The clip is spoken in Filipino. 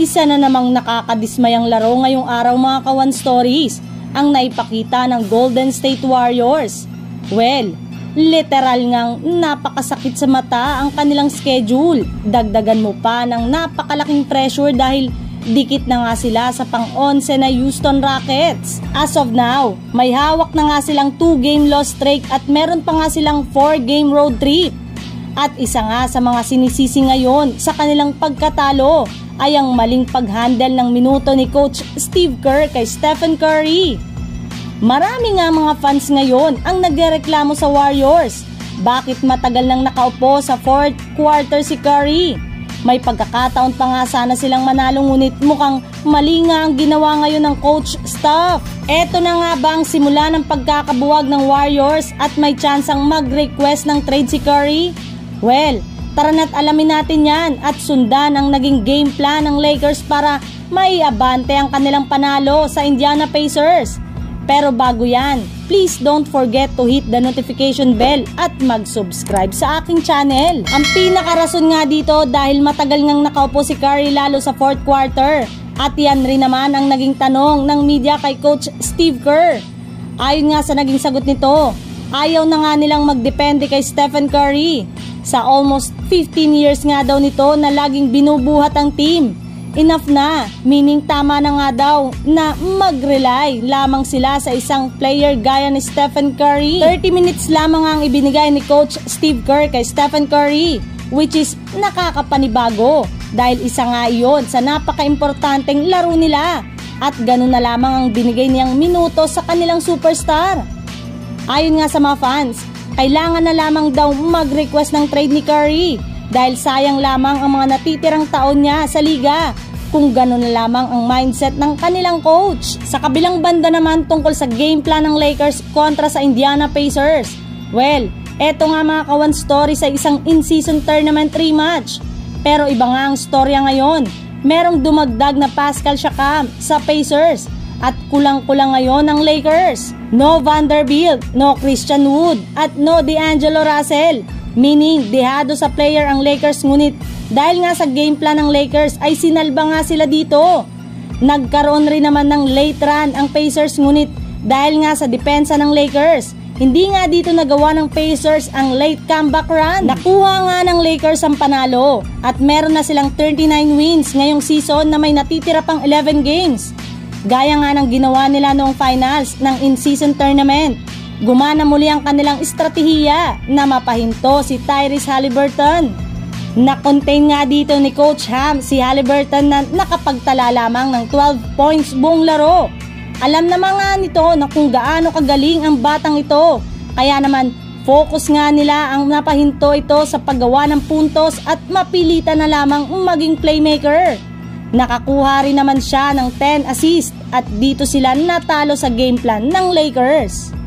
Isa na namang nakakadismayang laro ngayong araw mga Kawan Stories ang naipakita ng Golden State Warriors. Well, literal ngang napakasakit sa mata ang kanilang schedule. Dagdagan mo pa ng napakalaking pressure dahil dikit na nga sila sa pang-11 na Houston Rockets. As of now, may hawak na nga silang 2-game loss streak at meron pa nga silang 4-game road trip. At isa nga sa mga sinisisi ngayon sa kanilang pagkatalo ay ang maling pag-handle ng minuto ni Coach Steve Kerr kay Stephen Curry. Marami nga mga fans ngayon ang nagrereklamo sa Warriors. Bakit matagal nang nakaupo sa 4th quarter si Curry? May pagkakataon pa nga sana silang manalo ngunit mukhang mali nga ang ginawa ngayon ng coach staff. Eto na nga ba ang simula ng pagkakabuwag ng Warriors at may tsansang mag-request ng trade si Curry? Well, tara na't alamin natin yan at sundan ang naging game plan ng Lakers para maiabante ang kanilang panalo sa Indiana Pacers. Pero bago yan, please don't forget to hit the notification bell at mag-subscribe sa aking channel. Ang pinakarason nga dito dahil matagal ngang nakaupo si Curry lalo sa 4th quarter. At yan rin naman ang naging tanong ng media kay Coach Steve Kerr. Ayon nga sa naging sagot nito, ayaw na nga nilang magdepende kay Stephen Curry. Sa almost 15 years nga daw nito na laging binubuhat ang team. Enough na, meaning tama na nga daw na mag-rely lamang sila sa isang player gaya ni Stephen Curry. 30 minutes lamang ang ibinigay ni Coach Steve Kerr kay Stephen Curry, which is nakakapanibago dahil isa nga iyon sa napaka-importanteng laro nila at ganun na lamang ang binigay niyang minuto sa kanilang superstar. Ayon nga sa mga fans, kailangan na lamang daw mag-request ng trade ni Curry dahil sayang lamang ang mga natitirang taon niya sa liga kung gano'n na lamang ang mindset ng kanilang coach. Sa kabilang banda naman tungkol sa game plan ng Lakers kontra sa Indiana Pacers. Well, eto nga mga Kawan story sa isang in-season tournament rematch. Pero iba nga ang storya ngayon. Merong dumagdag na Pascal Siakam sa Pacers at kulang-kulang ngayon ang Lakers. No Vanderbilt, no Christian Wood at no D'Angelo Russell. Meaning, dehado sa player ang Lakers ngunit dahil nga sa game plan ng Lakers ay sinalba nga sila dito. Nagkaroon rin naman ng late run ang Pacers ngunit dahil nga sa depensa ng Lakers, hindi nga dito nagawa ng Pacers ang late comeback run. Nakuha nga ng Lakers ang panalo at meron na silang 39 wins ngayong season na may natitira pang 11 games. Gaya nga ng ginawa nila noong finals ng in-season tournament. Gumana muli ang kanilang estratehiya na mapahinto si Tyrese Haliburton. Na-contain nga dito ni Coach Ham si Haliburton na nakapagtala lamang ng 12 points buong laro. Alam naman nga nito na kung gaano kagaling ang batang ito. Kaya naman focus nga nila ang napahinto ito sa paggawa ng puntos at mapilitan na lamang maging playmaker. Nakakuha rin naman siya ng 10 assist at dito sila natalo sa game plan ng Lakers.